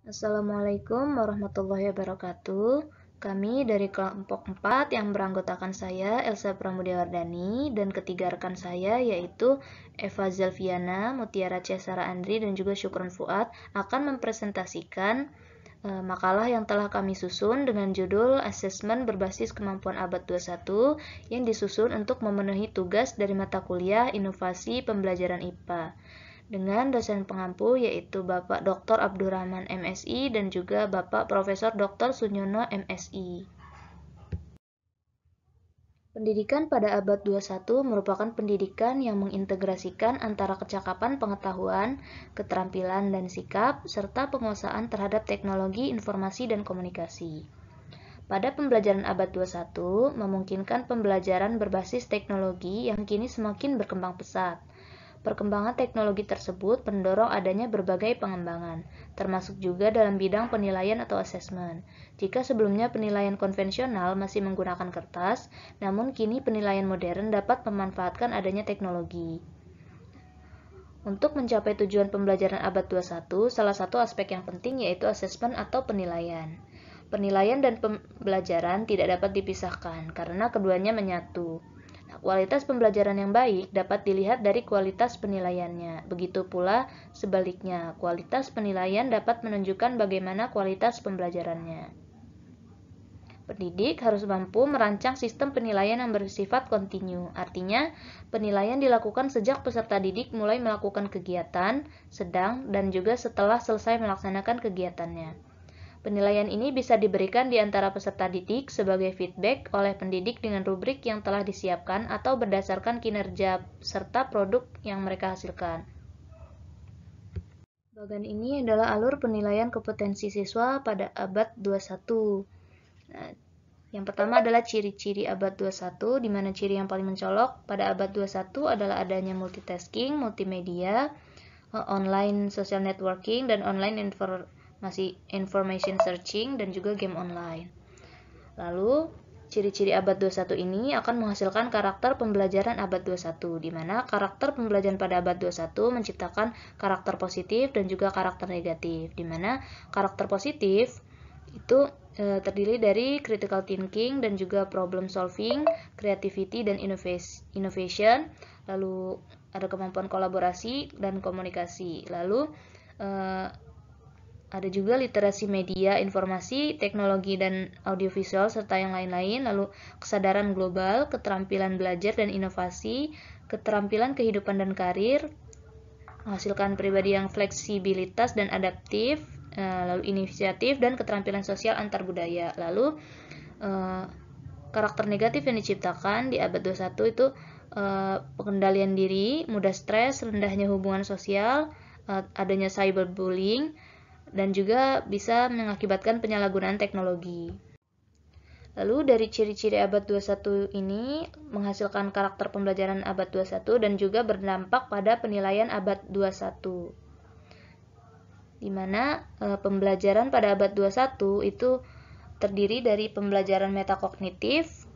Assalamualaikum warahmatullahi wabarakatuh. Kami dari kelompok 4 yang beranggotakan saya, Elsa Pramudiawardani, dan ketiga rekan saya yaitu Eva Zelviana, Mutiara Cesara Andri, dan juga Syukron Fuad akan mempresentasikan makalah yang telah kami susun dengan judul Asesmen Berbasis Kemampuan Abad 21 yang disusun untuk memenuhi tugas dari mata kuliah Inovasi Pembelajaran IPA dengan dosen pengampu yaitu Bapak Dr. Abdurrahman MSI dan juga Bapak Profesor Dr. Sunyono MSI. Pendidikan pada abad 21 merupakan pendidikan yang mengintegrasikan antara kecakapan pengetahuan, keterampilan dan sikap, serta penguasaan terhadap teknologi informasi dan komunikasi. Pada pembelajaran abad 21, memungkinkan pembelajaran berbasis teknologi yang kini semakin berkembang pesat. Perkembangan teknologi tersebut mendorong adanya berbagai pengembangan, termasuk juga dalam bidang penilaian atau asesmen. Jika sebelumnya penilaian konvensional masih menggunakan kertas, namun kini penilaian modern dapat memanfaatkan adanya teknologi. Untuk mencapai tujuan pembelajaran abad 21, salah satu aspek yang penting yaitu asesmen atau penilaian. Penilaian dan pembelajaran tidak dapat dipisahkan karena keduanya menyatu. Kualitas pembelajaran yang baik dapat dilihat dari kualitas penilaiannya. Begitu pula sebaliknya, kualitas penilaian dapat menunjukkan bagaimana kualitas pembelajarannya. Pendidik harus mampu merancang sistem penilaian yang bersifat kontinu. Artinya, penilaian dilakukan sejak peserta didik mulai melakukan kegiatan, sedang, dan juga setelah selesai melaksanakan kegiatannya. Penilaian ini bisa diberikan di antara peserta didik sebagai feedback oleh pendidik dengan rubrik yang telah disiapkan atau berdasarkan kinerja serta produk yang mereka hasilkan. Bagian ini adalah alur penilaian kompetensi siswa pada abad 21. Nah, yang pertama adalah ciri-ciri abad 21, di mana ciri yang paling mencolok pada abad 21 adalah adanya multitasking, multimedia, online social networking, dan online information searching, dan juga game online. Lalu, ciri-ciri abad 21 ini akan menghasilkan karakter pembelajaran abad 21, di mana karakter pembelajaran pada abad 21 menciptakan karakter positif dan juga karakter negatif, di mana karakter positif itu terdiri dari critical thinking dan juga problem solving, creativity dan innovation, lalu ada kemampuan kolaborasi dan komunikasi, lalu ada juga literasi media, informasi, teknologi dan audiovisual serta yang lain-lain, lalu kesadaran global, keterampilan belajar dan inovasi, keterampilan kehidupan dan karir, menghasilkan pribadi yang fleksibilitas dan adaptif, lalu inisiatif dan keterampilan sosial antar budaya. Lalu karakter negatif yang diciptakan di abad 21 itu pengendalian diri, mudah stres, rendahnya hubungan sosial, adanya cyberbullying, dan juga bisa mengakibatkan penyalahgunaan teknologi. Lalu dari ciri-ciri abad 21 ini menghasilkan karakter pembelajaran abad 21 dan juga berdampak pada penilaian abad 21. Di mana pembelajaran pada abad 21 itu terdiri dari pembelajaran metakognitif,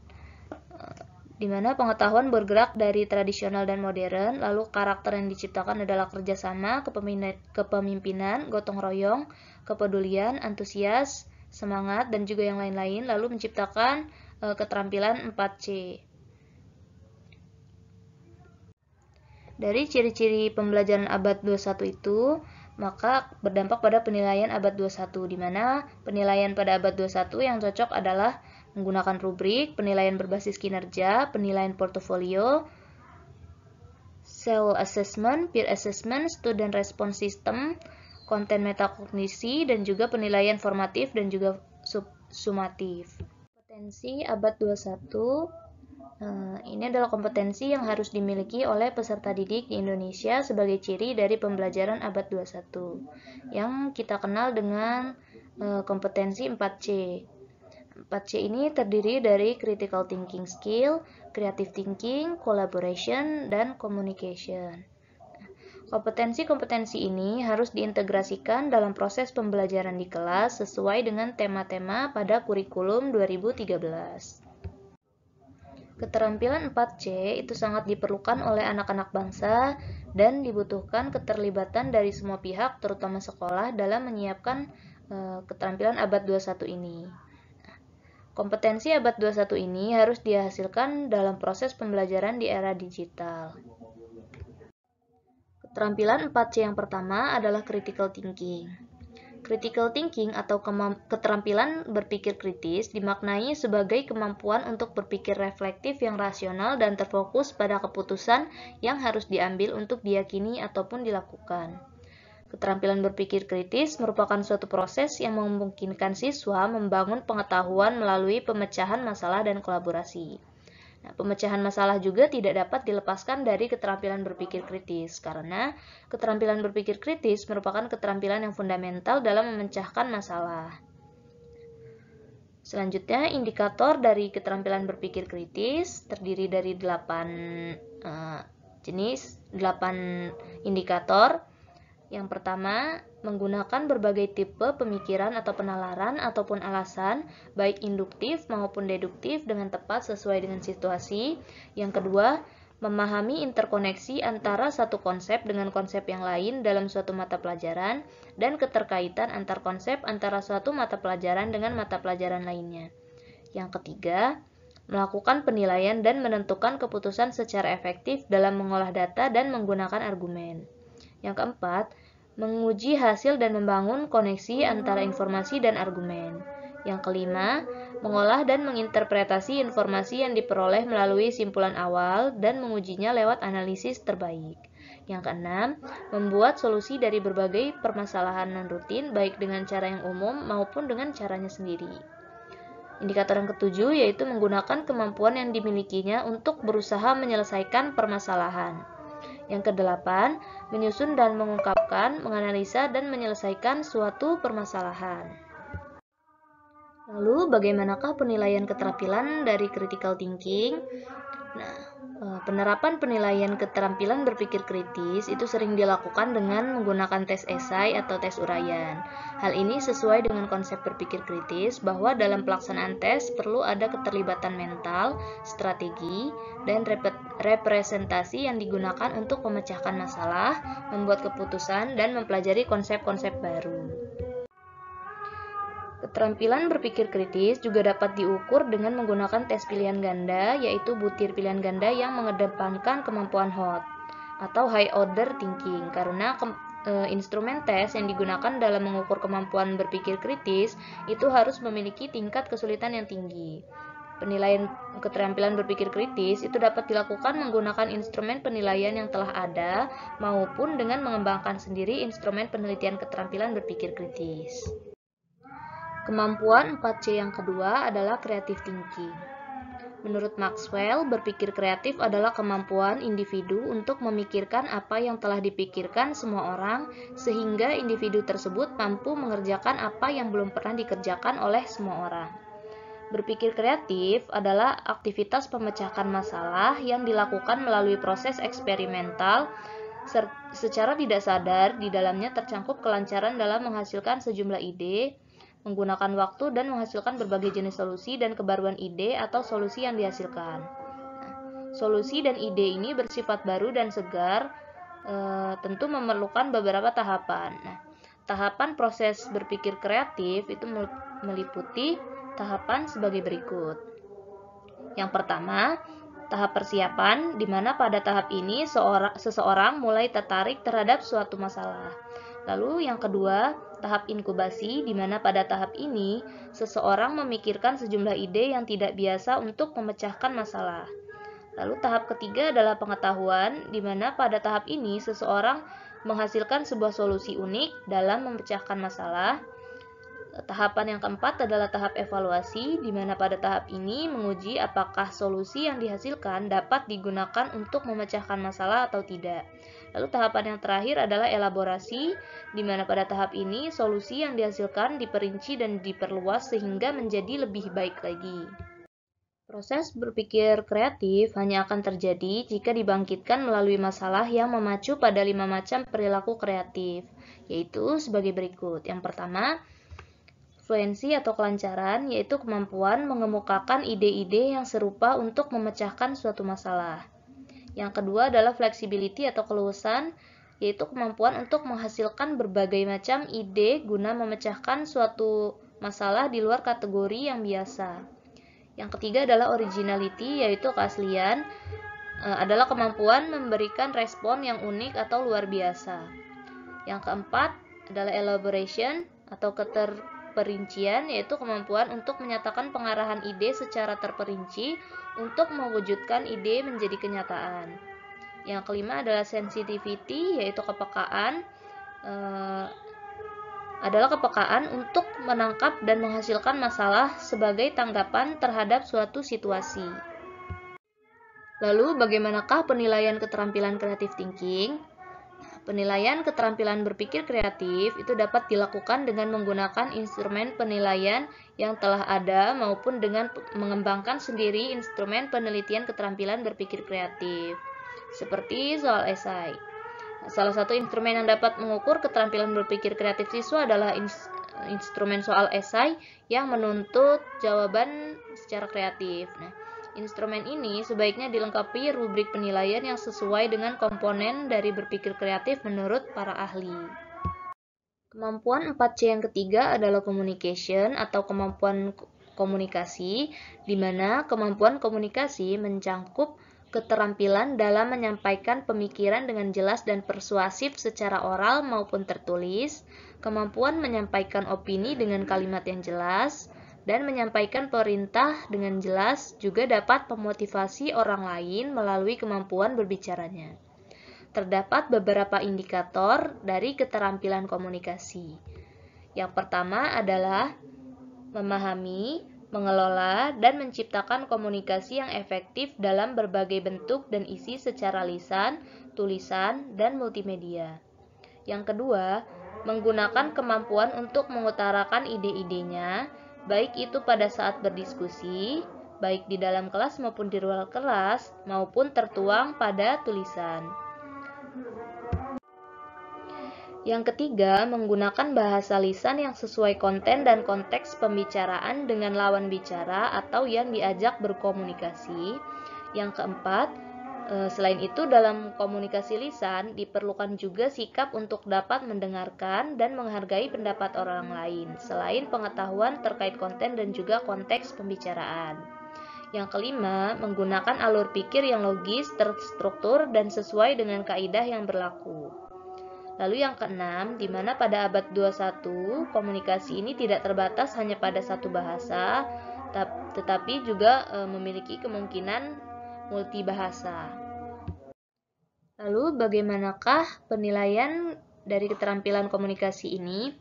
di mana pengetahuan bergerak dari tradisional dan modern, lalu karakter yang diciptakan adalah kerjasama, kepemimpinan, gotong royong, kepedulian, antusias, semangat, dan juga yang lain-lain, lalu menciptakan keterampilan 4C. Dari ciri-ciri pembelajaran abad 21 itu, maka berdampak pada penilaian abad 21, di mana penilaian pada abad 21 yang cocok adalah menggunakan rubrik, penilaian berbasis kinerja, penilaian portofolio, self-assessment, peer assessment, student response system, konten metakognisi, dan juga penilaian formatif dan juga sumatif. Kompetensi abad 21 ini adalah kompetensi yang harus dimiliki oleh peserta didik di Indonesia sebagai ciri dari pembelajaran abad 21 yang kita kenal dengan kompetensi 4C. 4C ini terdiri dari critical thinking skill, creative thinking, collaboration, dan communication. Kompetensi-kompetensi ini harus diintegrasikan dalam proses pembelajaran di kelas sesuai dengan tema-tema pada kurikulum 2013. Keterampilan 4C itu sangat diperlukan oleh anak-anak bangsa dan dibutuhkan keterlibatan dari semua pihak terutama sekolah dalam menyiapkan keterampilan abad 21 ini. Kompetensi abad 21 ini harus dihasilkan dalam proses pembelajaran di era digital. Keterampilan 4C yang pertama adalah critical thinking. Critical thinking atau keterampilan berpikir kritis dimaknai sebagai kemampuan untuk berpikir reflektif yang rasional dan terfokus pada keputusan yang harus diambil untuk diyakini ataupun dilakukan. Keterampilan berpikir kritis merupakan suatu proses yang memungkinkan siswa membangun pengetahuan melalui pemecahan masalah dan kolaborasi. Nah, pemecahan masalah juga tidak dapat dilepaskan dari keterampilan berpikir kritis, karena keterampilan berpikir kritis merupakan keterampilan yang fundamental dalam memecahkan masalah. Selanjutnya, indikator dari keterampilan berpikir kritis terdiri dari 8 indikator. Yang pertama, menggunakan berbagai tipe pemikiran atau penalaran ataupun alasan, baik induktif maupun deduktif dengan tepat sesuai dengan situasi. Yang kedua, memahami interkoneksi antara satu konsep dengan konsep yang lain dalam suatu mata pelajaran dan keterkaitan antar konsep antara suatu mata pelajaran dengan mata pelajaran lainnya. Yang ketiga, melakukan penilaian dan menentukan keputusan secara efektif dalam mengolah data dan menggunakan argumen. Yang keempat, menguji hasil dan membangun koneksi antara informasi dan argumen. Yang kelima, mengolah dan menginterpretasi informasi yang diperoleh melalui simpulan awal dan mengujinya lewat analisis terbaik. Yang keenam, membuat solusi dari berbagai permasalahan non-rutin baik dengan cara yang umum maupun dengan caranya sendiri. Indikator yang ketujuh yaitu menggunakan kemampuan yang dimilikinya untuk berusaha menyelesaikan permasalahan. Yang kedelapan, menyusun dan mengungkapkan, menganalisa, dan menyelesaikan suatu permasalahan. Lalu, bagaimanakah penilaian keterampilan dari critical thinking? Nah, penerapan penilaian keterampilan berpikir kritis itu sering dilakukan dengan menggunakan tes esai atau tes uraian. Hal ini sesuai dengan konsep berpikir kritis bahwa dalam pelaksanaan tes perlu ada keterlibatan mental, strategi, dan representasi yang digunakan untuk memecahkan masalah, membuat keputusan, dan mempelajari konsep-konsep baru. Keterampilan berpikir kritis juga dapat diukur dengan menggunakan tes pilihan ganda, yaitu butir pilihan ganda yang mengedepankan kemampuan HOT atau High Order Thinking, karena instrumen tes yang digunakan dalam mengukur kemampuan berpikir kritis itu harus memiliki tingkat kesulitan yang tinggi. Penilaian keterampilan berpikir kritis itu dapat dilakukan menggunakan instrumen penilaian yang telah ada maupun dengan mengembangkan sendiri instrumen penelitian keterampilan berpikir kritis. Kemampuan 4C yang kedua adalah creative thinking. Menurut Maxwell, berpikir kreatif adalah kemampuan individu untuk memikirkan apa yang telah dipikirkan semua orang, sehingga individu tersebut mampu mengerjakan apa yang belum pernah dikerjakan oleh semua orang. Berpikir kreatif adalah aktivitas pemecahkan masalah yang dilakukan melalui proses eksperimental. Secara tidak sadar, di dalamnya tercangkup kelancaran dalam menghasilkan sejumlah ide, menggunakan waktu dan menghasilkan berbagai jenis solusi dan kebaruan ide atau solusi yang dihasilkan. Solusi dan ide ini bersifat baru dan segar, tentu memerlukan beberapa tahapan. Tahapan proses berpikir kreatif itu meliputi tahapan sebagai berikut. Yang pertama, tahap persiapan, di mana pada tahap ini seseorang mulai tertarik terhadap suatu masalah. Lalu yang kedua, tahap inkubasi, di mana pada tahap ini seseorang memikirkan sejumlah ide yang tidak biasa untuk memecahkan masalah. Lalu tahap ketiga adalah pengetahuan, di mana pada tahap ini seseorang menghasilkan sebuah solusi unik dalam memecahkan masalah. Tahapan yang keempat adalah tahap evaluasi, di mana pada tahap ini menguji apakah solusi yang dihasilkan dapat digunakan untuk memecahkan masalah atau tidak. Lalu tahapan yang terakhir adalah elaborasi, di mana pada tahap ini solusi yang dihasilkan diperinci dan diperluas sehingga menjadi lebih baik lagi. Proses berpikir kreatif hanya akan terjadi jika dibangkitkan melalui masalah yang memacu pada 5 macam perilaku kreatif, yaitu sebagai berikut. Yang pertama, fluensi atau kelancaran, yaitu kemampuan mengemukakan ide-ide yang serupa untuk memecahkan suatu masalah. Yang kedua adalah flexibility atau keluasan, yaitu kemampuan untuk menghasilkan berbagai macam ide guna memecahkan suatu masalah di luar kategori yang biasa. Yang ketiga adalah originality, yaitu keaslian, adalah kemampuan memberikan respon yang unik atau luar biasa. Yang keempat adalah elaboration atau keterperincian, yaitu kemampuan untuk menyatakan pengarahan ide secara terperinci untuk mewujudkan ide menjadi kenyataan. Yang kelima adalah sensitivity, yaitu kepekaan, adalah kepekaan untuk menangkap dan menghasilkan masalah sebagai tanggapan terhadap suatu situasi. Lalu, bagaimanakah penilaian keterampilan creative thinking? Penilaian keterampilan berpikir kreatif itu dapat dilakukan dengan menggunakan instrumen penilaian yang telah ada maupun dengan mengembangkan sendiri instrumen penelitian keterampilan berpikir kreatif, seperti soal esai. Salah satu instrumen yang dapat mengukur keterampilan berpikir kreatif siswa adalah instrumen soal esai yang menuntut jawaban secara kreatif. Instrumen ini sebaiknya dilengkapi rubrik penilaian yang sesuai dengan komponen dari berpikir kreatif menurut para ahli. Kemampuan 4C yang ketiga adalah communication atau kemampuan komunikasi, di mana kemampuan komunikasi mencangkup keterampilan dalam menyampaikan pemikiran dengan jelas dan persuasif secara oral maupun tertulis, kemampuan menyampaikan opini dengan kalimat yang jelas, dan menyampaikan perintah dengan jelas juga dapat memotivasi orang lain melalui kemampuan berbicaranya. Terdapat beberapa indikator dari keterampilan komunikasi. Yang pertama adalah memahami, mengelola, dan menciptakan komunikasi yang efektif dalam berbagai bentuk dan isi secara lisan, tulisan, dan multimedia. Yang kedua, menggunakan kemampuan untuk mengutarakan ide-idenya, baik itu pada saat berdiskusi, baik di dalam kelas maupun di luar kelas, maupun tertuang pada tulisan. Yang ketiga, menggunakan bahasa lisan yang sesuai konten dan konteks pembicaraan dengan lawan bicara atau yang diajak berkomunikasi. Yang keempat, selain itu dalam komunikasi lisan diperlukan juga sikap untuk dapat mendengarkan dan menghargai pendapat orang lain, selain pengetahuan terkait konten dan juga konteks pembicaraan. Yang kelima, menggunakan alur pikir yang logis, terstruktur, dan sesuai dengan kaidah yang berlaku. Lalu yang keenam, di mana pada abad 21, komunikasi ini tidak terbatas hanya pada satu bahasa, tetapi juga memiliki kemungkinan multibahasa. Lalu bagaimanakah penilaian dari keterampilan komunikasi ini?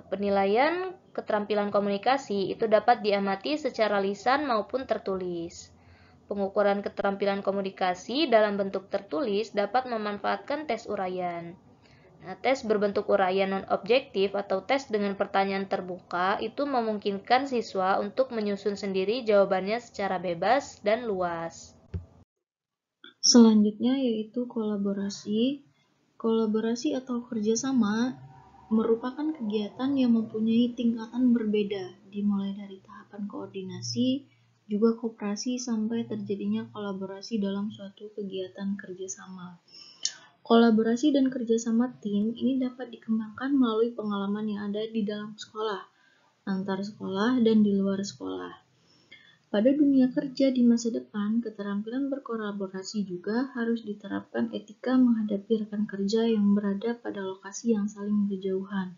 Penilaian keterampilan komunikasi itu dapat diamati secara lisan maupun tertulis. Pengukuran keterampilan komunikasi dalam bentuk tertulis dapat memanfaatkan tes uraian. Tes berbentuk uraian non-objektif atau tes dengan pertanyaan terbuka itu memungkinkan siswa untuk menyusun sendiri jawabannya secara bebas dan luas. Selanjutnya yaitu kolaborasi. Kolaborasi atau kerjasama merupakan kegiatan yang mempunyai tingkatan berbeda, dimulai dari tahapan koordinasi, juga kooperasi sampai terjadinya kolaborasi dalam suatu kegiatan kerjasama. Kolaborasi dan kerjasama tim ini dapat dikembangkan melalui pengalaman yang ada di dalam sekolah, antar sekolah, dan di luar sekolah. Pada dunia kerja di masa depan, keterampilan berkolaborasi juga harus diterapkan etika menghadapi rekan kerja yang berada pada lokasi yang saling berjauhan.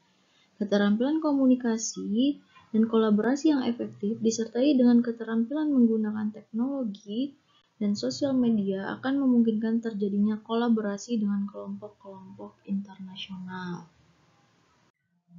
Keterampilan komunikasi dan kolaborasi yang efektif disertai dengan keterampilan menggunakan teknologi dan sosial media akan memungkinkan terjadinya kolaborasi dengan kelompok-kelompok internasional.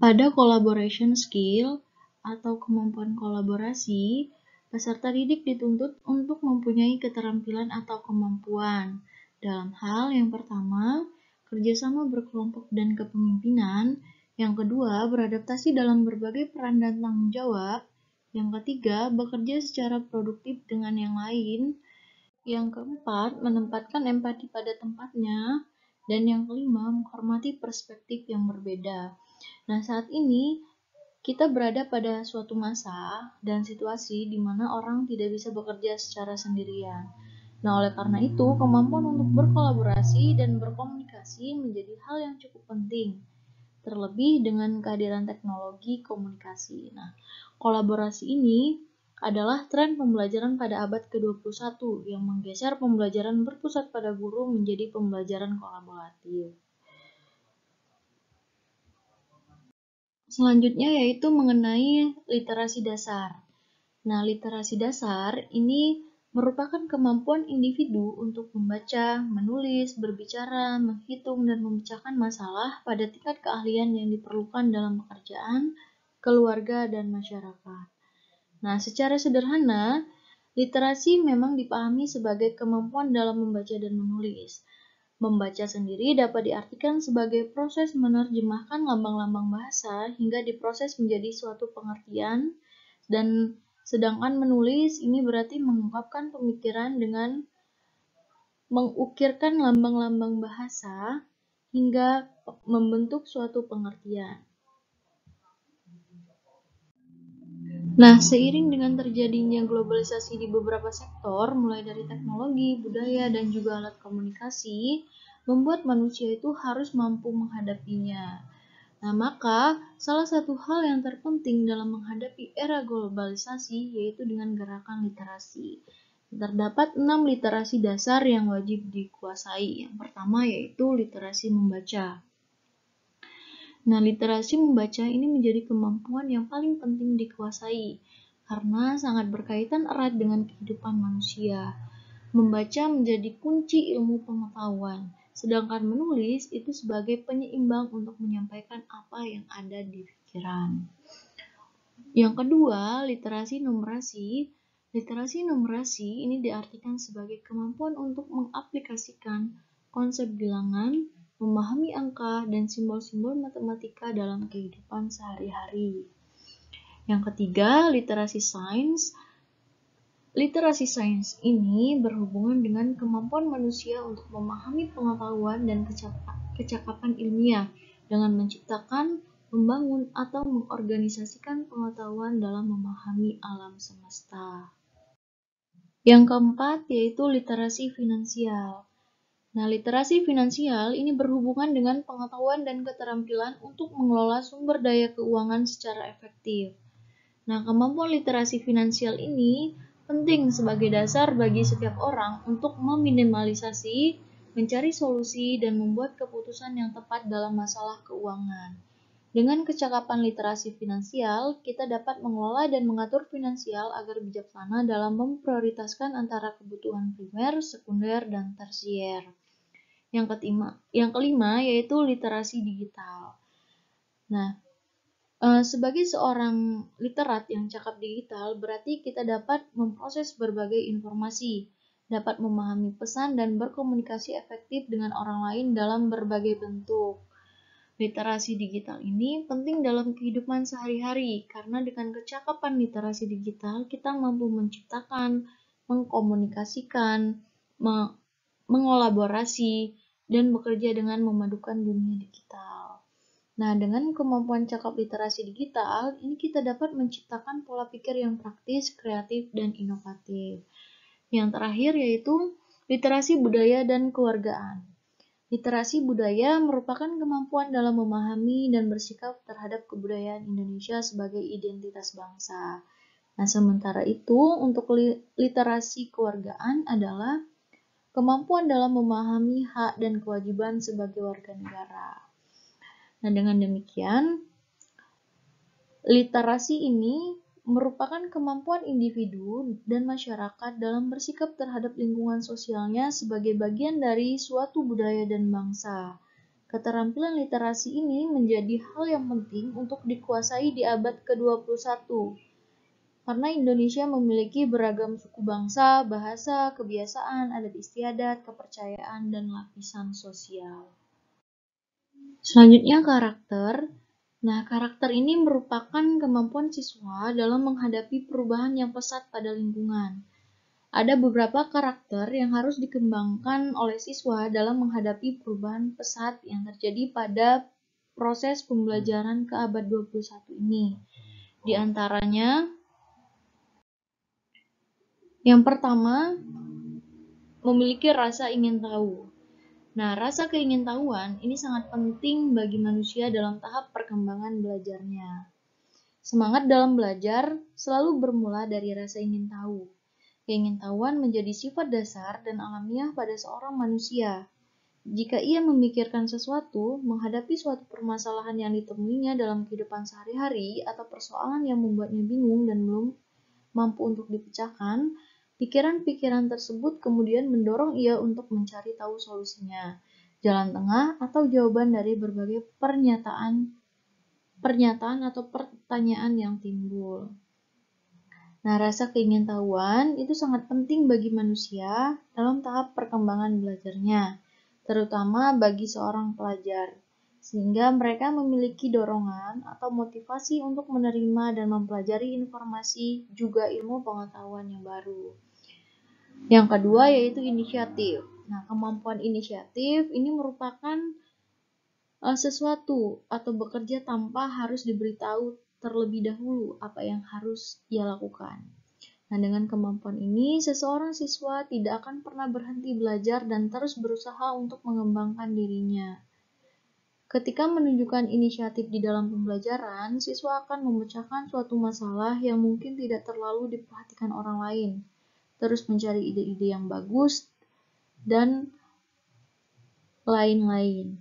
Pada collaboration skill atau kemampuan kolaborasi, peserta didik dituntut untuk mempunyai keterampilan atau kemampuan dalam hal yang pertama, kerjasama berkelompok dan kepemimpinan, yang kedua, beradaptasi dalam berbagai peran dan tanggung jawab, yang ketiga, bekerja secara produktif dengan yang lain, yang keempat, menempatkan empati pada tempatnya, dan yang kelima, menghormati perspektif yang berbeda. Nah, saat ini kita berada pada suatu masa dan situasi di mana orang tidak bisa bekerja secara sendirian. Nah, oleh karena itu, kemampuan untuk berkolaborasi dan berkomunikasi menjadi hal yang cukup penting, terlebih dengan kehadiran teknologi komunikasi. Nah, kolaborasi ini adalah tren pembelajaran pada abad ke-21 yang menggeser pembelajaran berpusat pada guru menjadi pembelajaran kolaboratif. Selanjutnya yaitu mengenai literasi dasar. Nah, literasi dasar ini merupakan kemampuan individu untuk membaca, menulis, berbicara, menghitung, dan memecahkan masalah pada tingkat keahlian yang diperlukan dalam pekerjaan, keluarga, dan masyarakat. Nah, secara sederhana, literasi memang dipahami sebagai kemampuan dalam membaca dan menulis. Membaca sendiri dapat diartikan sebagai proses menerjemahkan lambang-lambang bahasa hingga diproses menjadi suatu pengertian, dan sedangkan menulis ini berarti mengungkapkan pemikiran dengan mengukirkan lambang-lambang bahasa hingga membentuk suatu pengertian. Nah, seiring dengan terjadinya globalisasi di beberapa sektor, mulai dari teknologi, budaya, dan juga alat komunikasi, membuat manusia itu harus mampu menghadapinya. Nah, maka salah satu hal yang terpenting dalam menghadapi era globalisasi yaitu dengan gerakan literasi. Terdapat 6 literasi dasar yang wajib dikuasai. Yang pertama yaitu literasi membaca. Nah, literasi membaca ini menjadi kemampuan yang paling penting dikuasai karena sangat berkaitan erat dengan kehidupan manusia. Membaca menjadi kunci ilmu pengetahuan, sedangkan menulis itu sebagai penyeimbang untuk menyampaikan apa yang ada di pikiran. Yang kedua, literasi numerasi. Literasi numerasi ini diartikan sebagai kemampuan untuk mengaplikasikan konsep bilangan, memahami angka, dan simbol-simbol matematika dalam kehidupan sehari-hari. Yang ketiga, literasi sains. Literasi sains ini berhubungan dengan kemampuan manusia untuk memahami pengetahuan dan kecakapan ilmiah dengan menciptakan, membangun, atau mengorganisasikan pengetahuan dalam memahami alam semesta. Yang keempat yaitu literasi finansial. Nah, literasi finansial ini berhubungan dengan pengetahuan dan keterampilan untuk mengelola sumber daya keuangan secara efektif. Nah, kemampuan literasi finansial ini penting sebagai dasar bagi setiap orang untuk meminimalisasi, mencari solusi, dan membuat keputusan yang tepat dalam masalah keuangan. Dengan kecakapan literasi finansial, kita dapat mengelola dan mengatur finansial agar bijaksana dalam memprioritaskan antara kebutuhan primer, sekunder, dan tersier. Yang kelima yaitu literasi digital. Nah, sebagai seorang literat yang cakap digital, berarti kita dapat memproses berbagai informasi, dapat memahami pesan dan berkomunikasi efektif dengan orang lain dalam berbagai bentuk. Literasi digital ini penting dalam kehidupan sehari-hari karena dengan kecakapan literasi digital kita mampu menciptakan, mengkomunikasikan, mengolaborasi, dan bekerja dengan memadukan dunia digital. Nah, dengan kemampuan cakap literasi digital, ini kita dapat menciptakan pola pikir yang praktis, kreatif, dan inovatif. Yang terakhir yaitu literasi budaya dan kewargaan. Literasi budaya merupakan kemampuan dalam memahami dan bersikap terhadap kebudayaan Indonesia sebagai identitas bangsa. Nah, sementara itu untuk literasi kewargaan adalah kemampuan dalam memahami hak dan kewajiban sebagai warga negara. Nah, dengan demikian, literasi ini merupakan kemampuan individu dan masyarakat dalam bersikap terhadap lingkungan sosialnya sebagai bagian dari suatu budaya dan bangsa. Keterampilan literasi ini menjadi hal yang penting untuk dikuasai di abad ke-21. Karena Indonesia memiliki beragam suku bangsa, bahasa, kebiasaan, adat istiadat, kepercayaan, dan lapisan sosial. Selanjutnya karakter. Nah, karakter ini merupakan kemampuan siswa dalam menghadapi perubahan yang pesat pada lingkungan. Ada beberapa karakter yang harus dikembangkan oleh siswa dalam menghadapi perubahan pesat yang terjadi pada proses pembelajaran ke abad 21 ini. Di antaranya, yang pertama, memiliki rasa ingin tahu. Nah, rasa keingintahuan ini sangat penting bagi manusia dalam tahap perkembangan belajarnya. Semangat dalam belajar selalu bermula dari rasa ingin tahu. Keingintahuan menjadi sifat dasar dan alamiah pada seorang manusia. Jika ia memikirkan sesuatu, menghadapi suatu permasalahan yang ditemuinya dalam kehidupan sehari-hari atau persoalan yang membuatnya bingung dan belum mampu untuk dipecahkan, pikiran-pikiran tersebut kemudian mendorong ia untuk mencari tahu solusinya, jalan tengah, atau jawaban dari berbagai pernyataan atau pertanyaan yang timbul. Nah, rasa keingintahuan itu sangat penting bagi manusia dalam tahap perkembangan belajarnya, terutama bagi seorang pelajar, sehingga mereka memiliki dorongan atau motivasi untuk menerima dan mempelajari informasi juga ilmu pengetahuan yang baru. Yang kedua yaitu inisiatif. Nah, kemampuan inisiatif ini merupakan sesuatu atau bekerja tanpa harus diberitahu terlebih dahulu apa yang harus ia lakukan. Nah, dengan kemampuan ini, seseorang siswa tidak akan pernah berhenti belajar dan terus berusaha untuk mengembangkan dirinya. Ketika menunjukkan inisiatif di dalam pembelajaran, siswa akan memecahkan suatu masalah yang mungkin tidak terlalu diperhatikan orang lain, terus mencari ide-ide yang bagus, dan lain-lain.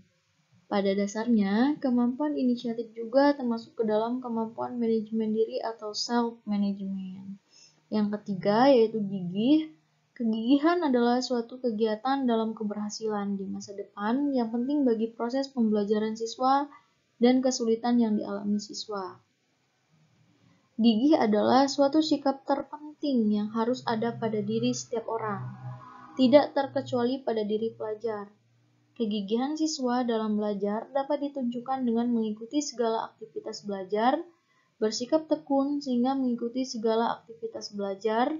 Pada dasarnya, kemampuan inisiatif juga termasuk ke dalam kemampuan manajemen diri atau self-management. Yang ketiga yaitu gigih. Kegigihan adalah suatu kegiatan dalam keberhasilan di masa depan yang penting bagi proses pembelajaran siswa dan kesulitan yang dialami siswa. Gigih adalah suatu sikap terpenting yang harus ada pada diri setiap orang, tidak terkecuali pada diri pelajar. Kegigihan siswa dalam belajar dapat ditunjukkan dengan mengikuti segala aktivitas belajar, bersikap tekun sehingga mengikuti segala aktivitas belajar,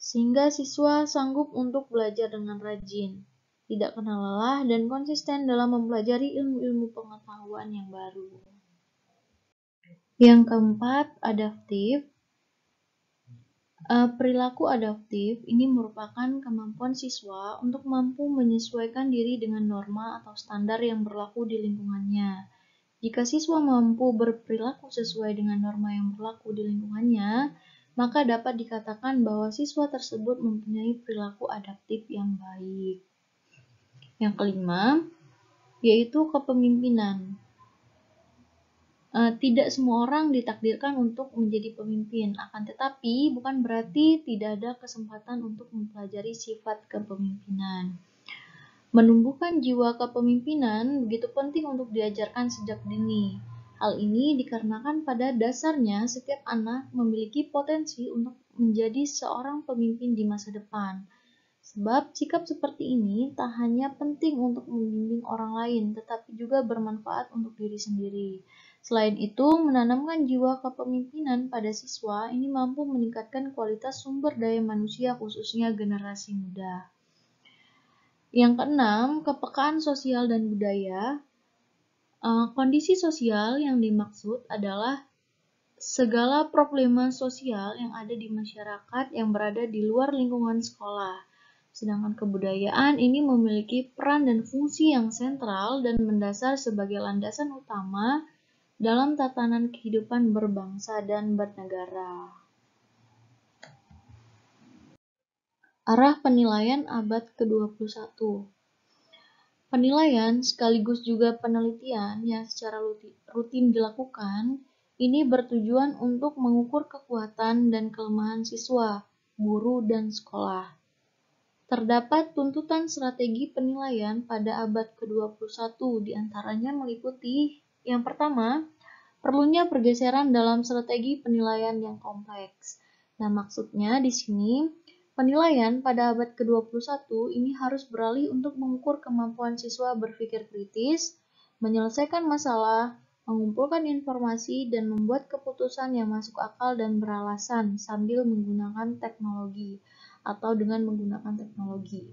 sehingga siswa sanggup untuk belajar dengan rajin, tidak kenal lelah, dan konsisten dalam mempelajari ilmu-ilmu pengetahuan yang baru. Yang keempat, adaptif. Perilaku adaptif ini merupakan kemampuan siswa untuk mampu menyesuaikan diri dengan norma atau standar yang berlaku di lingkungannya. Jika siswa mampu berperilaku sesuai dengan norma yang berlaku di lingkungannya, maka dapat dikatakan bahwa siswa tersebut mempunyai perilaku adaptif yang baik. Yang kelima, yaitu kepemimpinan. Tidak semua orang ditakdirkan untuk menjadi pemimpin, akan tetapi bukan berarti tidak ada kesempatan untuk mempelajari sifat kepemimpinan. Menumbuhkan jiwa kepemimpinan begitu penting untuk diajarkan sejak dini. Hal ini dikarenakan pada dasarnya setiap anak memiliki potensi untuk menjadi seorang pemimpin di masa depan. Sebab sikap seperti ini tak hanya penting untuk membimbing orang lain, tetapi juga bermanfaat untuk diri sendiri. Selain itu, menanamkan jiwa kepemimpinan pada siswa ini mampu meningkatkan kualitas sumber daya manusia khususnya generasi muda. Yang keenam, kepekaan sosial dan budaya. Kondisi sosial yang dimaksud adalah segala problema sosial yang ada di masyarakat yang berada di luar lingkungan sekolah. Sedangkan kebudayaan ini memiliki peran dan fungsi yang sentral dan mendasar sebagai landasan utama dalam tatanan kehidupan berbangsa dan bernegara. Arah penilaian abad ke-21. Penilaian sekaligus juga penelitian yang secara rutin dilakukan ini bertujuan untuk mengukur kekuatan dan kelemahan siswa, guru, dan sekolah. Terdapat tuntutan strategi penilaian pada abad ke-21 diantaranya meliputi yang pertama, perlunya pergeseran dalam strategi penilaian yang kompleks. Nah, maksudnya di sini penilaian pada abad ke-21 ini harus beralih untuk mengukur kemampuan siswa berpikir kritis, menyelesaikan masalah, mengumpulkan informasi, dan membuat keputusan yang masuk akal dan beralasan sambil menggunakan teknologi atau dengan menggunakan teknologi.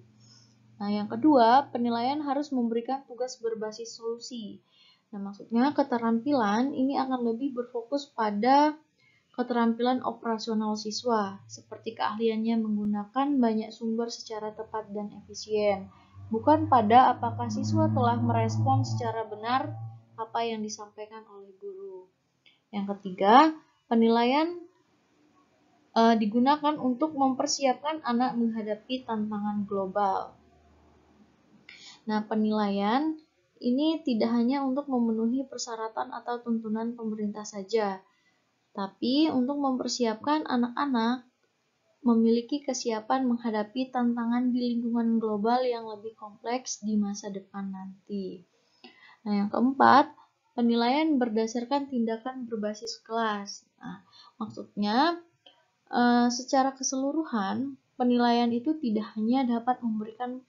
Nah, yang kedua, penilaian harus memberikan tugas berbasis solusi. Nah, maksudnya keterampilan ini akan lebih berfokus pada keterampilan operasional siswa, seperti keahliannya menggunakan banyak sumber secara tepat dan efisien, bukan pada apakah siswa telah merespon secara benar apa yang disampaikan oleh guru. Yang ketiga, penilaian digunakan untuk mempersiapkan anak menghadapi tantangan global. Nah, penilaian ini tidak hanya untuk memenuhi persyaratan atau tuntunan pemerintah saja, tapi untuk mempersiapkan anak-anak memiliki kesiapan menghadapi tantangan di lingkungan global yang lebih kompleks di masa depan nanti. Nah, yang keempat, penilaian berdasarkan tindakan berbasis kelas. Nah, maksudnya secara keseluruhan, penilaian itu tidak hanya dapat memberikan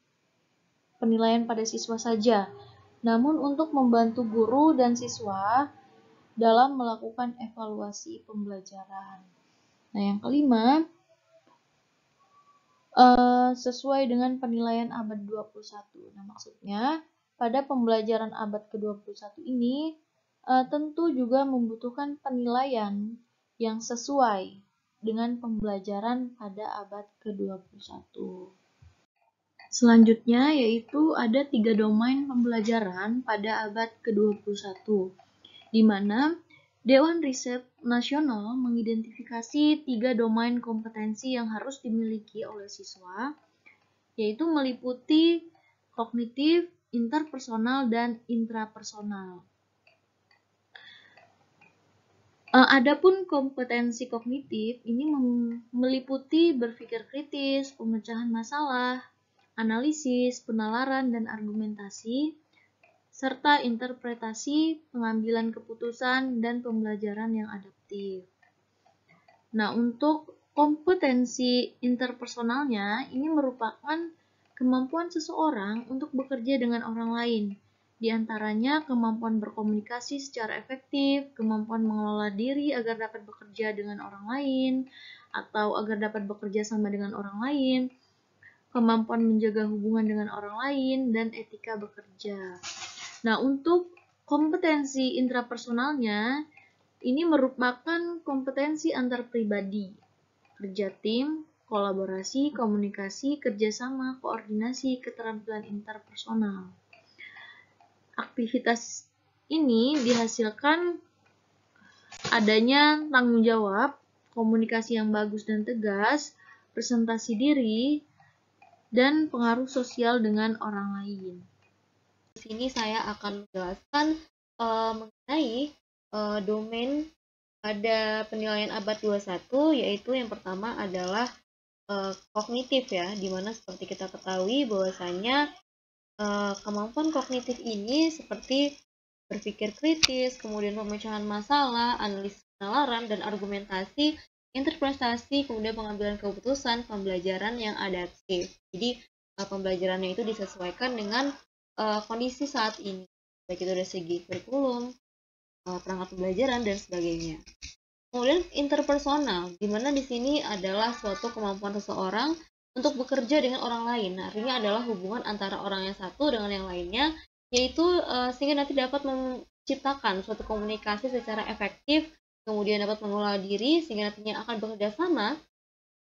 penilaian pada siswa saja, namun untuk membantu guru dan siswa dalam melakukan evaluasi pembelajaran. Nah, yang kelima, sesuai dengan penilaian abad 21. Nah, maksudnya pada pembelajaran abad ke-21 ini tentu juga membutuhkan penilaian yang sesuai dengan pembelajaran pada abad ke-21. Selanjutnya yaitu ada 3 domain pembelajaran pada abad ke-21, di mana Dewan Riset Nasional mengidentifikasi 3 domain kompetensi yang harus dimiliki oleh siswa, yaitu meliputi kognitif, interpersonal, dan intrapersonal. Adapun kompetensi kognitif ini meliputi berpikir kritis, pemecahan masalah, analisis, penalaran, dan argumentasi, serta interpretasi, pengambilan keputusan, dan pembelajaran yang adaptif. Nah, untuk kompetensi interpersonalnya, ini merupakan kemampuan seseorang untuk bekerja dengan orang lain. Di antaranya kemampuan berkomunikasi secara efektif, kemampuan mengelola diri agar dapat bekerja dengan orang lain, atau agar dapat bekerja sama dengan orang lain, kemampuan menjaga hubungan dengan orang lain, dan etika bekerja. Nah, untuk kompetensi intrapersonalnya, ini merupakan kompetensi antar pribadi, kerja tim, kolaborasi, komunikasi, kerjasama, koordinasi, keterampilan interpersonal. Aktivitas ini dihasilkan adanya tanggung jawab, komunikasi yang bagus dan tegas, presentasi diri, dan pengaruh sosial dengan orang lain. Di sini saya akan menjelaskan mengenai domain pada penilaian abad 21, yaitu yang pertama adalah kognitif ya, dimana seperti kita ketahui bahwasanya kemampuan kognitif ini seperti berpikir kritis, kemudian pemecahan masalah, analisis penalaran, dan argumentasi, interpretasi, kemudian pengambilan keputusan, pembelajaran yang adaptif. Jadi pembelajarannya itu disesuaikan dengan kondisi saat ini, baik itu dari segi kurikulum, perangkat pembelajaran, dan sebagainya. Kemudian interpersonal, di mana di sini adalah suatu kemampuan seseorang untuk bekerja dengan orang lain. Nah, artinya adalah hubungan antara orang yang satu dengan yang lainnya, yaitu sehingga nanti dapat menciptakan suatu komunikasi secara efektif, kemudian dapat mengelola diri sehingga nantinya akan bekerja sama,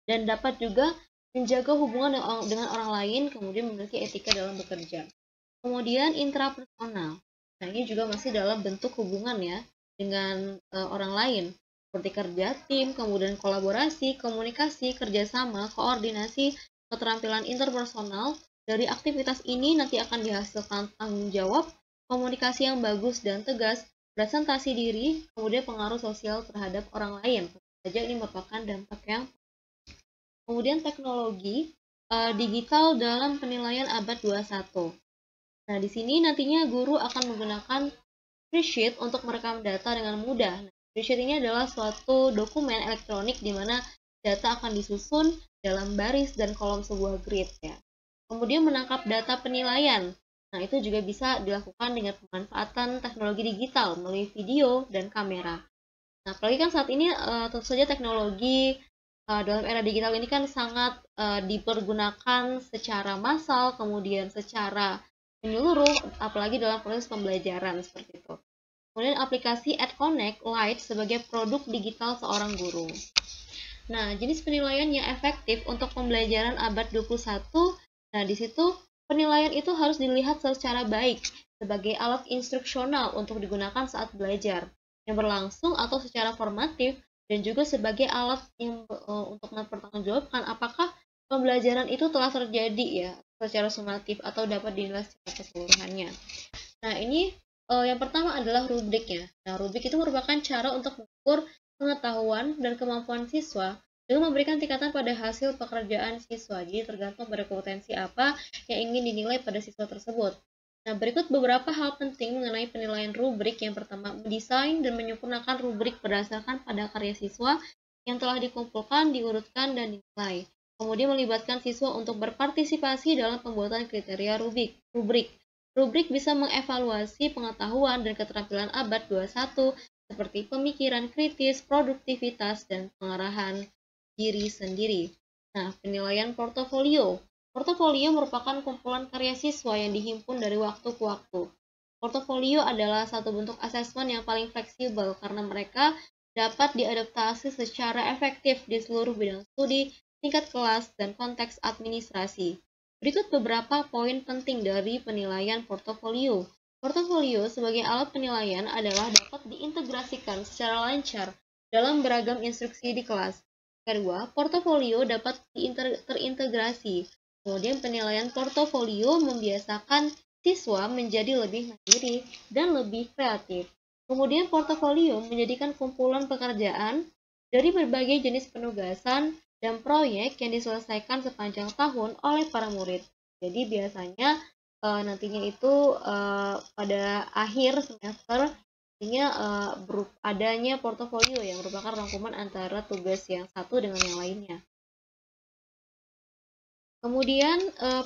dan dapat juga menjaga hubungan dengan orang lain, kemudian memiliki etika dalam bekerja. Kemudian intrapersonal, nah ini juga masih dalam bentuk hubungan ya dengan orang lain, seperti kerja tim, kemudian kolaborasi, komunikasi, kerjasama, koordinasi, keterampilan interpersonal. Dari aktivitas ini nanti akan dihasilkan tanggung jawab, komunikasi yang bagus dan tegas, presentasi diri, kemudian pengaruh sosial terhadap orang lain. Tentu saja ini merupakan dampak yang. Kemudian teknologi digital dalam penilaian abad 21. Nah, di sini nantinya guru akan menggunakan spreadsheet untuk merekam data dengan mudah. Nah, spreadsheet ini adalah suatu dokumen elektronik di mana data akan disusun dalam baris dan kolom sebuah grid ya. Kemudian menangkap data penilaian. Nah, itu juga bisa dilakukan dengan pemanfaatan teknologi digital melalui video dan kamera. Nah, apalagi kan saat ini tentu saja teknologi dalam era digital ini kan sangat dipergunakan secara massal, kemudian secara menyeluruh, apalagi dalam proses pembelajaran seperti itu. Kemudian aplikasi EdConnect Lite sebagai produk digital seorang guru. Nah, jenis penilaian yang efektif untuk pembelajaran abad 21, nah di situ penilaian itu harus dilihat secara baik sebagai alat instruksional untuk digunakan saat belajar yang berlangsung atau secara formatif dan juga sebagai alat yang untuk mempertanggungjawabkan apakah pembelajaran itu telah terjadi ya secara sumatif atau dapat dinilai secara keseluruhannya. Nah, ini yang pertama adalah rubriknya. Nah, rubrik itu merupakan cara untuk mengukur pengetahuan dan kemampuan siswa dengan memberikan tingkatan pada hasil pekerjaan siswa. Jadi tergantung pada kompetensi apa yang ingin dinilai pada siswa tersebut. Nah, berikut beberapa hal penting mengenai penilaian rubrik. Yang pertama, mendesain dan menyempurnakan rubrik berdasarkan pada karya siswa yang telah dikumpulkan, diurutkan, dan dinilai. Kemudian melibatkan siswa untuk berpartisipasi dalam pembuatan kriteria rubrik. Rubrik bisa mengevaluasi pengetahuan dan keterampilan abad 21 seperti pemikiran kritis, produktivitas, dan pengarahan diri sendiri. Nah, penilaian portofolio. Portofolio merupakan kumpulan karya siswa yang dihimpun dari waktu ke waktu. Portofolio adalah satu bentuk asesmen yang paling fleksibel karena mereka dapat diadaptasi secara efektif di seluruh bidang studi, tingkat kelas, dan konteks administrasi. Berikut beberapa poin penting dari penilaian portofolio. Portofolio sebagai alat penilaian adalah dapat diintegrasikan secara lancar dalam beragam instruksi di kelas. Kedua, portofolio dapat terintegrasi. Kemudian penilaian portofolio membiasakan siswa menjadi lebih mandiri dan lebih kreatif. Kemudian portofolio menjadikan kumpulan pekerjaan dari berbagai jenis penugasan dan proyek yang diselesaikan sepanjang tahun oleh para murid. Jadi biasanya nantinya itu pada akhir semester artinya adanya portofolio yang merupakan rangkuman antara tugas yang satu dengan yang lainnya. Kemudian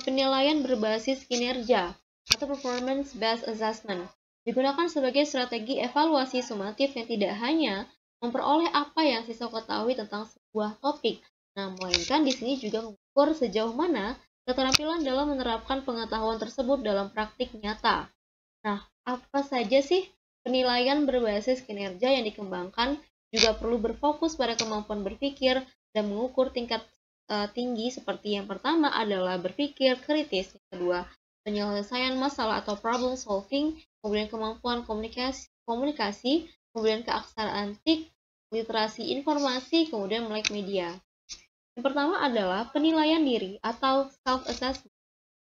penilaian berbasis kinerja atau performance based assessment digunakan sebagai strategi evaluasi sumatif yang tidak hanya memperoleh apa yang siswa ketahui tentang sebuah topik, nah melainkan di sini juga mengukur sejauh mana keterampilan dalam menerapkan pengetahuan tersebut dalam praktik nyata. Nah, apa saja sih penilaian berbasis kinerja yang dikembangkan juga perlu berfokus pada kemampuan berpikir dan mengukur tingkat tinggi seperti yang pertama adalah berpikir kritis, yang kedua penyelesaian masalah atau problem solving, kemudian kemampuan komunikasi, kemudian keaksaraan TIK, literasi informasi, kemudian melek media. Yang pertama adalah penilaian diri atau self-assessment.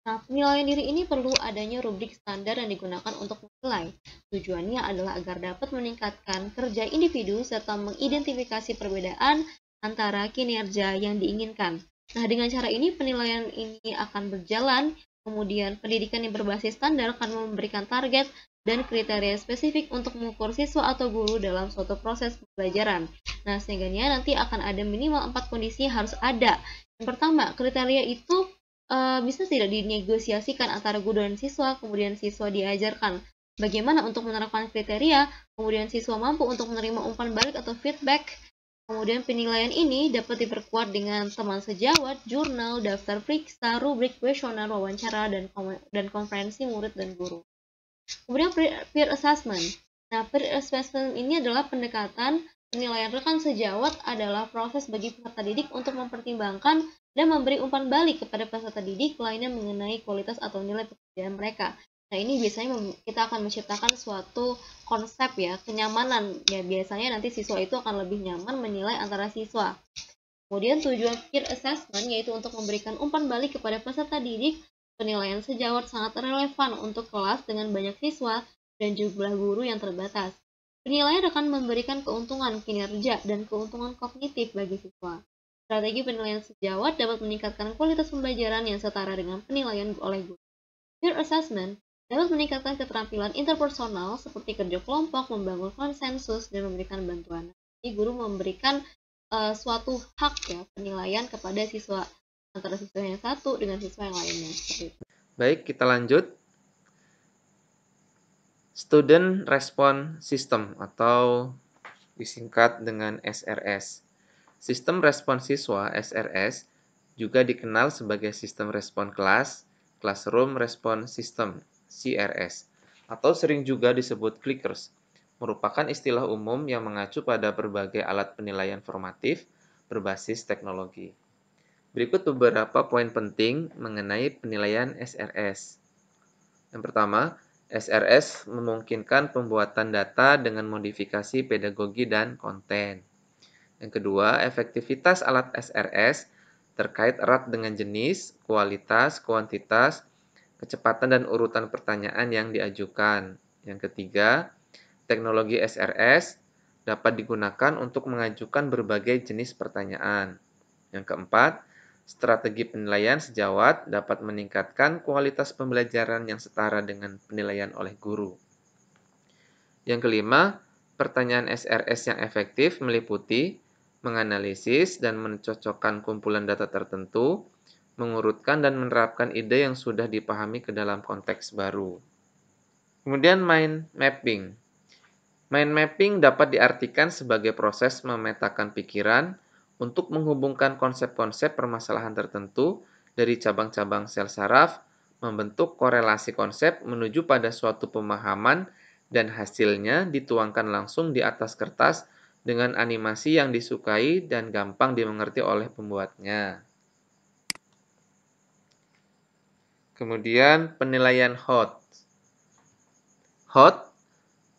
Nah, penilaian diri ini perlu adanya rubrik standar yang digunakan untuk menilai. Tujuannya adalah agar dapat meningkatkan kerja individu serta mengidentifikasi perbedaan antara kinerja yang diinginkan. Nah, dengan cara ini penilaian ini akan berjalan, kemudian pendidikan yang berbasis standar akan memberikan target dan kriteria spesifik untuk mengukur siswa atau guru dalam suatu proses pembelajaran. Nah, sehingga nanti akan ada minimal 4 kondisi yang harus ada. Yang pertama, kriteria itu bisa tidak dinegosiasikan antara guru dan siswa, kemudian siswa diajarkan bagaimana untuk menerapkan kriteria, kemudian siswa mampu untuk menerima umpan balik atau feedback, kemudian penilaian ini dapat diperkuat dengan teman sejawat, jurnal, daftar periksa, rubrik, kuesioner, wawancara, dan konferensi murid dan guru. Kemudian peer assessment. Nah, peer assessment ini adalah pendekatan penilaian rekan sejawat adalah proses bagi peserta didik untuk mempertimbangkan dan memberi umpan balik kepada peserta didik lainnya mengenai kualitas atau nilai pekerjaan mereka. Nah, ini biasanya kita akan menciptakan suatu konsep ya, kenyamanan. Ya, biasanya nanti siswa itu akan lebih nyaman menilai antara siswa. Kemudian tujuan peer assessment yaitu untuk memberikan umpan balik kepada peserta didik. Penilaian sejawat sangat relevan untuk kelas dengan banyak siswa dan jumlah guru yang terbatas. Penilaian akan memberikan keuntungan kinerja dan keuntungan kognitif bagi siswa. Strategi penilaian sejawat dapat meningkatkan kualitas pembelajaran yang setara dengan penilaian oleh guru. Peer assessment dapat meningkatkan keterampilan interpersonal seperti kerja kelompok, membangun konsensus, dan memberikan bantuan. Jadi guru memberikan suatu hak ya penilaian kepada siswa antara siswa yang satu dengan siswa yang lainnya. Baik, kita lanjut. Student Response System atau disingkat dengan SRS. Sistem respon siswa SRS juga dikenal sebagai Sistem Respon Kelas, Classroom Response System CRS, atau sering juga disebut clickers, merupakan istilah umum yang mengacu pada berbagai alat penilaian formatif berbasis teknologi. Berikut beberapa poin penting mengenai penilaian SRS. Yang pertama, SRS memungkinkan pembuatan data dengan modifikasi pedagogi dan konten. Yang kedua, efektivitas alat SRS terkait erat dengan jenis, kualitas, kuantitas, kecepatan dan urutan pertanyaan yang diajukan. Yang ketiga, teknologi SRS dapat digunakan untuk mengajukan berbagai jenis pertanyaan. Yang keempat, strategi penilaian sejawat dapat meningkatkan kualitas pembelajaran yang setara dengan penilaian oleh guru. Yang kelima, pertanyaan SRS yang efektif meliputi menganalisis dan mencocokkan kumpulan data tertentu, mengurutkan dan menerapkan ide yang sudah dipahami ke dalam konteks baru. Kemudian mind mapping. Mind mapping dapat diartikan sebagai proses memetakan pikiran untuk menghubungkan konsep-konsep permasalahan tertentu dari cabang-cabang sel saraf, membentuk korelasi konsep menuju pada suatu pemahaman dan hasilnya dituangkan langsung di atas kertas dengan animasi yang disukai dan gampang dimengerti oleh pembuatnya. Kemudian penilaian HOT. HOT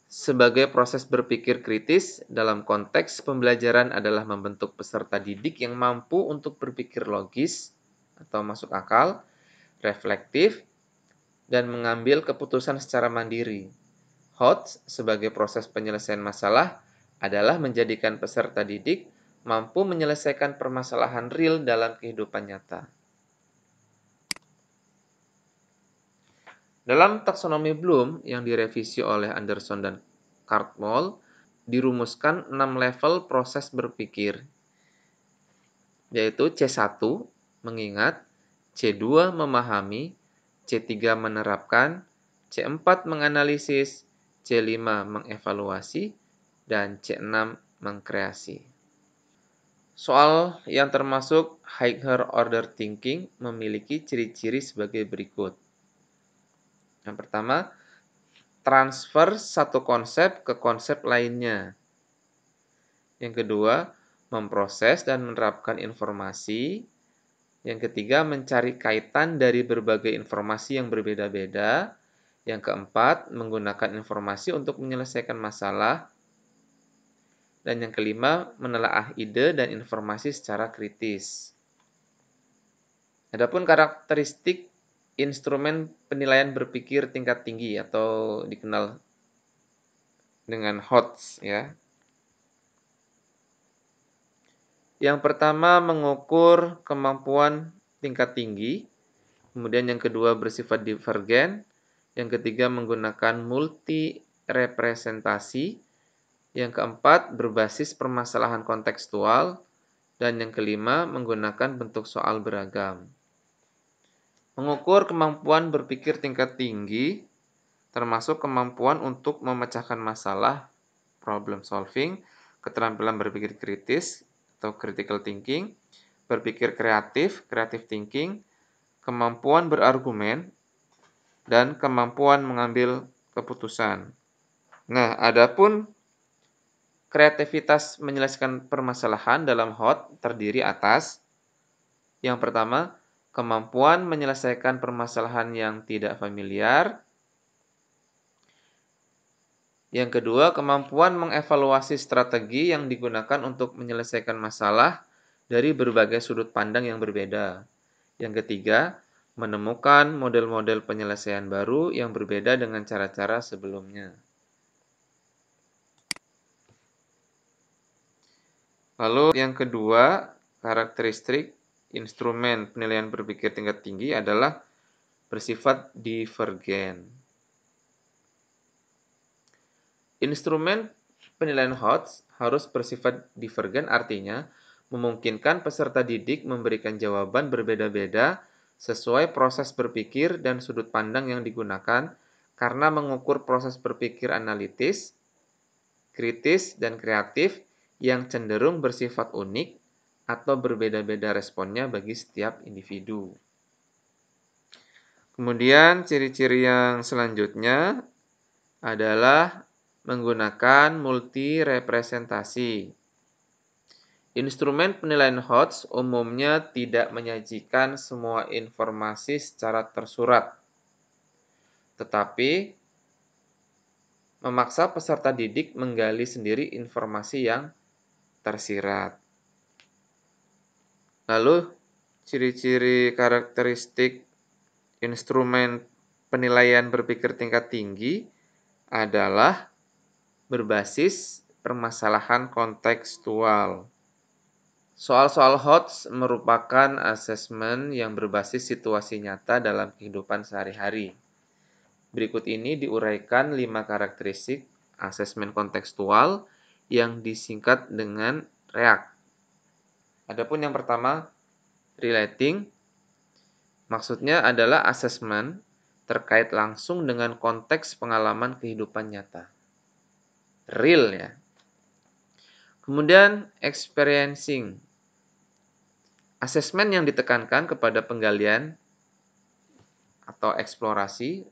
sebagai proses berpikir kritis dalam konteks pembelajaran adalah membentuk peserta didik yang mampu untuk berpikir logis atau masuk akal, reflektif, dan mengambil keputusan secara mandiri. HOT sebagai proses penyelesaian masalah adalah menjadikan peserta didik mampu menyelesaikan permasalahan real dalam kehidupan nyata. Dalam taksonomi Bloom yang direvisi oleh Anderson dan Cartmel, dirumuskan 6 level proses berpikir, yaitu C1, mengingat, C2, memahami, C3, menerapkan, C4, menganalisis, C5, mengevaluasi, dan C6, mengkreasi. Soal yang termasuk higher order thinking memiliki ciri-ciri sebagai berikut. Yang pertama, transfer satu konsep ke konsep lainnya. Yang kedua, memproses dan menerapkan informasi. Yang ketiga, mencari kaitan dari berbagai informasi yang berbeda-beda. Yang keempat, menggunakan informasi untuk menyelesaikan masalah. Dan yang kelima, menelaah ide dan informasi secara kritis. Adapun karakteristik instrumen penilaian berpikir tingkat tinggi atau dikenal dengan HOTS ya. Yang pertama mengukur kemampuan tingkat tinggi, kemudian yang kedua bersifat divergen, yang ketiga menggunakan multi representasi, yang keempat berbasis permasalahan kontekstual, dan yang kelima menggunakan bentuk soal beragam. Mengukur kemampuan berpikir tingkat tinggi termasuk kemampuan untuk memecahkan masalah, problem solving, keterampilan berpikir kritis atau critical thinking, berpikir kreatif, creative thinking, kemampuan berargumen, dan kemampuan mengambil keputusan. Nah, adapun kreativitas menyelesaikan permasalahan dalam HOT terdiri atas yang pertama, kemampuan menyelesaikan permasalahan yang tidak familiar. Yang kedua, kemampuan mengevaluasi strategi yang digunakan untuk menyelesaikan masalah dari berbagai sudut pandang yang berbeda. Yang ketiga, menemukan model-model penyelesaian baru yang berbeda dengan cara-cara sebelumnya. Lalu yang kedua, karakteristik instrumen penilaian berpikir tingkat tinggi adalah bersifat divergen. Instrumen penilaian HOTS harus bersifat divergen, artinya memungkinkan peserta didik memberikan jawaban berbeda-beda sesuai proses berpikir dan sudut pandang yang digunakan karena mengukur proses berpikir analitis, kritis, dan kreatif yang cenderung bersifat unik atau berbeda-beda responnya bagi setiap individu. Kemudian ciri-ciri yang selanjutnya adalah menggunakan multi-representasi. Instrumen penilaian HOTS umumnya tidak menyajikan semua informasi secara tersurat, tetapi memaksa peserta didik menggali sendiri informasi yang tersirat. Lalu, ciri-ciri karakteristik instrumen penilaian berpikir tingkat tinggi adalah berbasis permasalahan kontekstual. Soal-soal HOTS merupakan asesmen yang berbasis situasi nyata dalam kehidupan sehari-hari. Berikut ini diuraikan 5 karakteristik asesmen kontekstual yang disingkat dengan REACT. Adapun yang pertama, relating, maksudnya adalah asesmen terkait langsung dengan konteks pengalaman kehidupan nyata. Real ya. Kemudian experiencing, asesmen yang ditekankan kepada penggalian atau eksplorasi,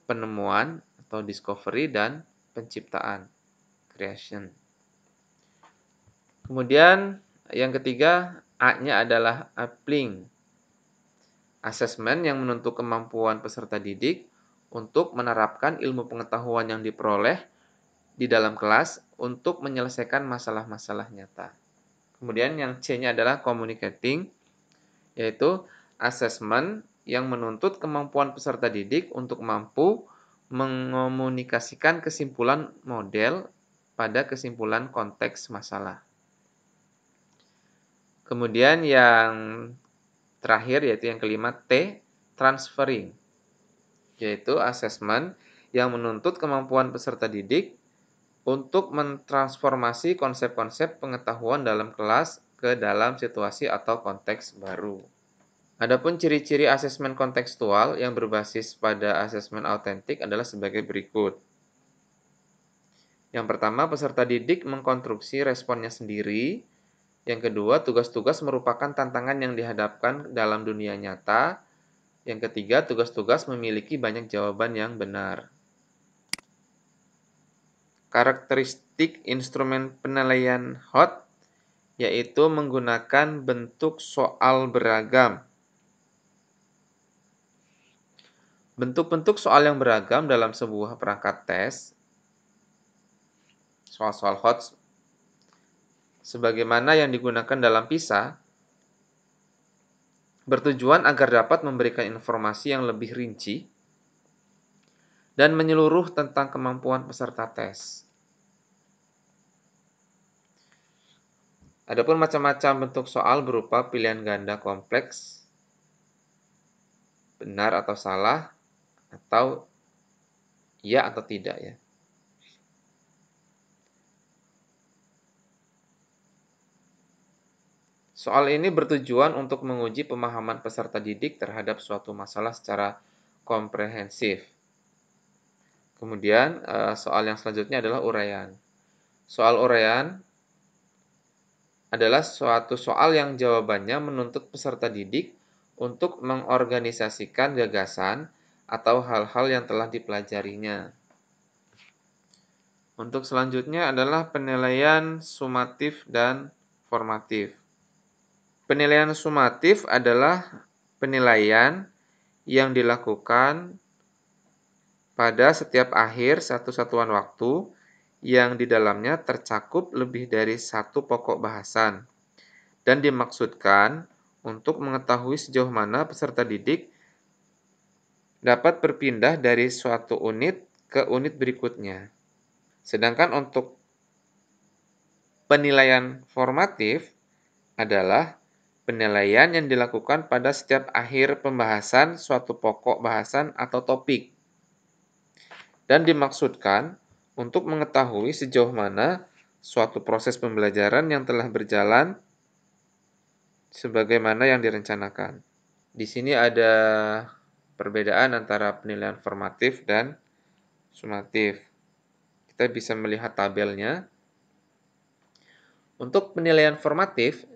penemuan atau discovery, dan penciptaan, creation. Kemudian yang ketiga, A-nya adalah applying, asesmen yang menuntut kemampuan peserta didik untuk menerapkan ilmu pengetahuan yang diperoleh di dalam kelas untuk menyelesaikan masalah-masalah nyata. Kemudian yang C-nya adalah communicating, yaitu asesmen yang menuntut kemampuan peserta didik untuk mampu mengomunikasikan kesimpulan model pada kesimpulan konteks masalah. Kemudian yang terakhir yaitu yang kelima, T, transferring, yaitu asesmen yang menuntut kemampuan peserta didik untuk mentransformasi konsep-konsep pengetahuan dalam kelas ke dalam situasi atau konteks baru. Adapun ciri-ciri asesmen kontekstual yang berbasis pada asesmen autentik adalah sebagai berikut. Yang pertama, peserta didik mengkonstruksi responnya sendiri. Yang kedua, tugas-tugas merupakan tantangan yang dihadapkan dalam dunia nyata. Yang ketiga, tugas-tugas memiliki banyak jawaban yang benar. Karakteristik instrumen penilaian HOT yaitu menggunakan bentuk soal beragam. Bentuk-bentuk soal yang beragam dalam sebuah perangkat tes, soal-soal HOTS, sebagaimana yang digunakan dalam PISA, bertujuan agar dapat memberikan informasi yang lebih rinci dan menyeluruh tentang kemampuan peserta tes. Adapun macam-macam bentuk soal berupa pilihan ganda kompleks, benar atau salah, atau iya atau tidak ya. Soal ini bertujuan untuk menguji pemahaman peserta didik terhadap suatu masalah secara komprehensif. Kemudian soal yang selanjutnya adalah uraian. Soal uraian adalah suatu soal yang jawabannya menuntut peserta didik untuk mengorganisasikan gagasan atau hal-hal yang telah dipelajarinya. Untuk selanjutnya adalah penilaian sumatif dan formatif. Penilaian sumatif adalah penilaian yang dilakukan pada setiap akhir satu satuan waktu yang di dalamnya tercakup lebih dari satu pokok bahasan dan dimaksudkan untuk mengetahui sejauh mana peserta didik dapat berpindah dari suatu unit ke unit berikutnya. Sedangkan untuk penilaian formatif adalah penilaian yang dilakukan pada setiap akhir pembahasan suatu pokok bahasan atau topik dan dimaksudkan untuk mengetahui sejauh mana suatu proses pembelajaran yang telah berjalan sebagaimana yang direncanakan. Di sini ada perbedaan antara penilaian formatif dan sumatif. Kita bisa melihat tabelnya. Untuk penilaian formatif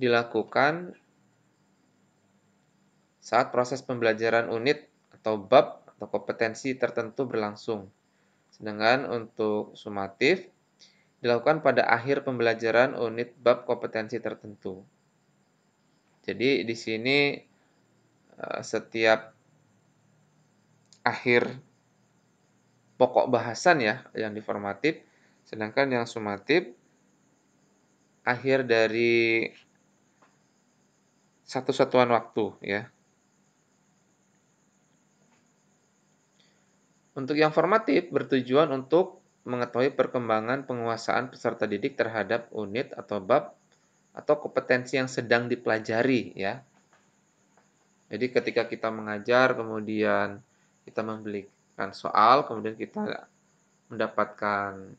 dilakukan saat proses pembelajaran unit atau bab atau kompetensi tertentu berlangsung. Sedangkan untuk sumatif dilakukan pada akhir pembelajaran unit bab kompetensi tertentu. Jadi di sini setiap akhir pokok bahasan ya yang di formatif, sedangkan yang sumatif akhir dari satu satuan waktu ya. Untuk yang formatif bertujuan untuk mengetahui perkembangan penguasaan peserta didik terhadap unit atau bab atau kompetensi yang sedang dipelajari ya. Jadi ketika kita mengajar kemudian kita memberikan soal, kemudian kita mendapatkan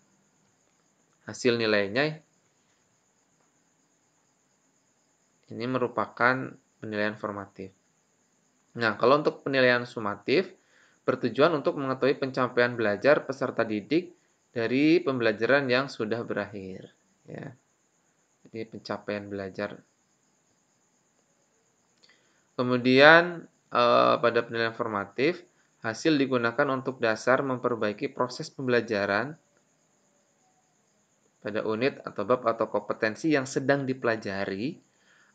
hasil nilainya, ini merupakan penilaian formatif. Nah, kalau untuk penilaian sumatif, bertujuan untuk mengetahui pencapaian belajar peserta didik dari pembelajaran yang sudah berakhir. Ya. Jadi pencapaian belajar. Kemudian pada penilaian formatif, hasil digunakan untuk dasar memperbaiki proses pembelajaran pada unit atau bab atau kompetensi yang sedang dipelajari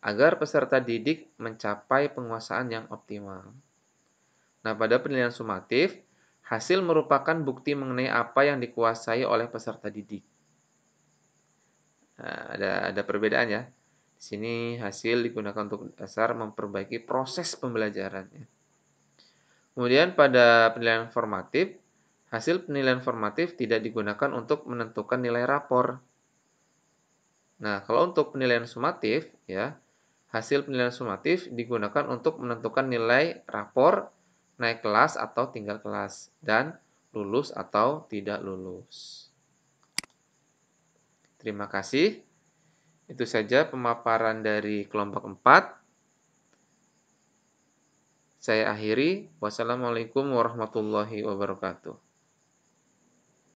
agar peserta didik mencapai penguasaan yang optimal. Nah, pada penilaian sumatif, hasil merupakan bukti mengenai apa yang dikuasai oleh peserta didik. Nah, ada perbedaan ya. Di sini hasil digunakan untuk dasar memperbaiki proses pembelajaran. Kemudian pada penilaian formatif, hasil penilaian formatif tidak digunakan untuk menentukan nilai rapor. Nah, kalau untuk penilaian sumatif, ya, hasil penilaian sumatif digunakan untuk menentukan nilai rapor, naik kelas atau tinggal kelas, dan lulus atau tidak lulus. Terima kasih. Itu saja pemaparan dari kelompok 4. Saya akhiri. Wassalamualaikum warahmatullahi wabarakatuh.